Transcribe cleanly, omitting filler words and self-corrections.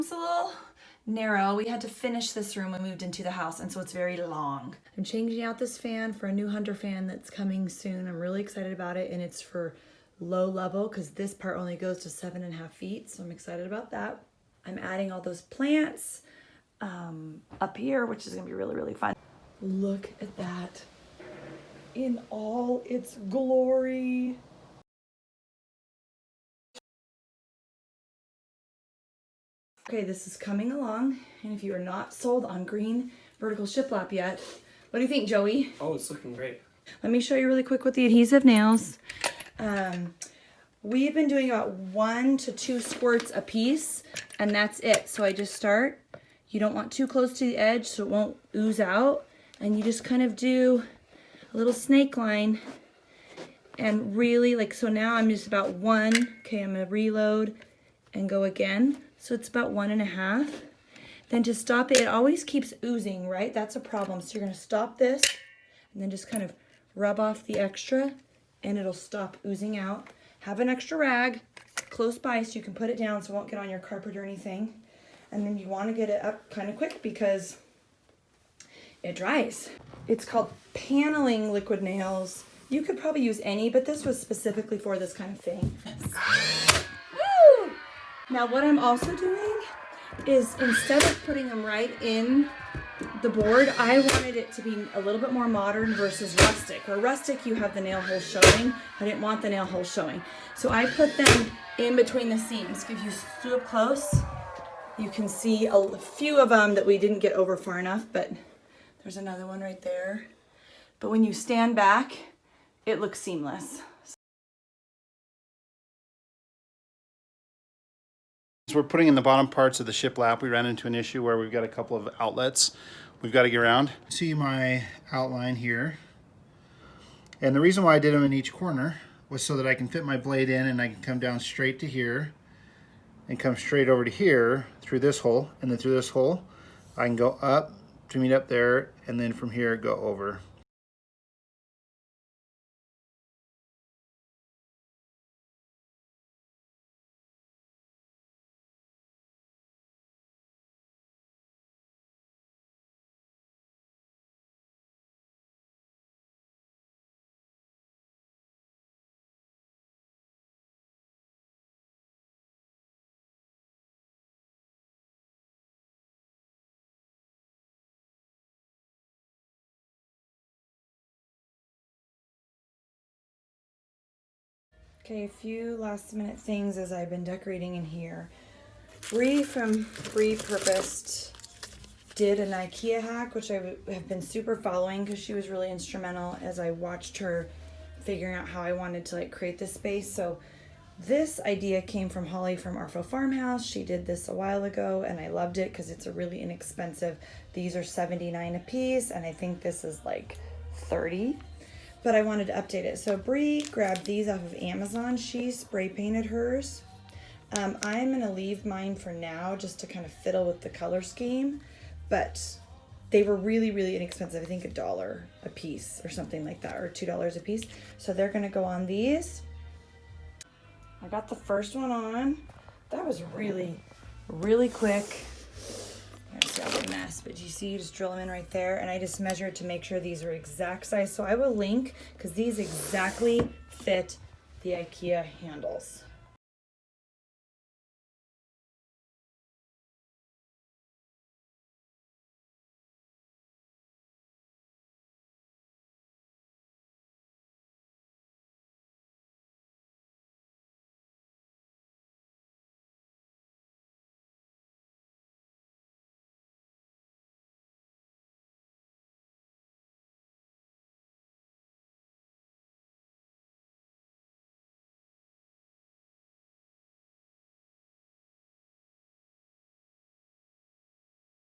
It's a little narrow. We had to finish this room when we moved into the house, and so it's very long. I'm changing out this fan for a new Hunter fan that's coming soon. I'm really excited about it, and it's for low level because this part only goes to 7.5 feet, so I'm excited about that. I'm adding all those plants up here, which is gonna be really, really fun. Look at that in all its glory. Okay, this is coming along, and if you are not sold on green vertical shiplap yet, what do you think, Joey? Oh, it's looking great. Let me show you really quick with the adhesive nails. We've been doing about 1 to 2 squirts a piece, and that's it. So I just start. You don't want too close to the edge so it won't ooze out, and you just kind of do a little snake line, and really, like, so now I'm just about 1. Okay, I'm gonna reload and go again. So it's about 1.5. Then to stop it, it always keeps oozing, right? That's a problem. So you're gonna stop this and then just kind of rub off the extra and it'll stop oozing out. Have an extra rag close by so you can put it down so it won't get on your carpet or anything. And then you wanna get it up kind of quick because it dries. It's called paneling liquid nails. You could probably use any, but this was specifically for this kind of thing. Woo! Now what I'm also doing is instead of putting them right in the board, I wanted it to be a little bit more modern versus rustic. Where rustic, you have the nail holes showing. I didn't want the nail holes showing. So I put them in between the seams. If you stood up close, you can see a few of them that we didn't get over far enough, but there's another one right there. But when you stand back, it looks seamless. So we're putting in the bottom parts of the shiplap. We ran into an issue where we've got a couple of outlets we've got to get around. See my outline here. And the reason why I did them in each corner was so that I can fit my blade in and I can come down straight to here and come straight over to here through this hole, and then through this hole I can go up to meet up there, and then from here go over. Okay, a few last minute things as I've been decorating in here. Bree from Repurposed did an IKEA hack, which I have been super following because she was really instrumental as I watched her figuring out how I wanted to like create this space. So this idea came from Holly from Arfo Farmhouse. She did this a while ago and I loved it because it's a really inexpensive. These are $79 a piece and I think this is like $30. But I wanted to update it. So Bree grabbed these off of Amazon. She spray painted hers. I'm gonna leave mine for now just to kind of fiddle with the color scheme, but they were really, really inexpensive. I think $1 a piece or something like that, or $2 a piece. So they're gonna go on these. I got the first one on. That was really, really quick. It's a mess, but you see, you just drill them in right there, and I just measured to make sure these are exact size. So I will link because these exactly fit the IKEA handles.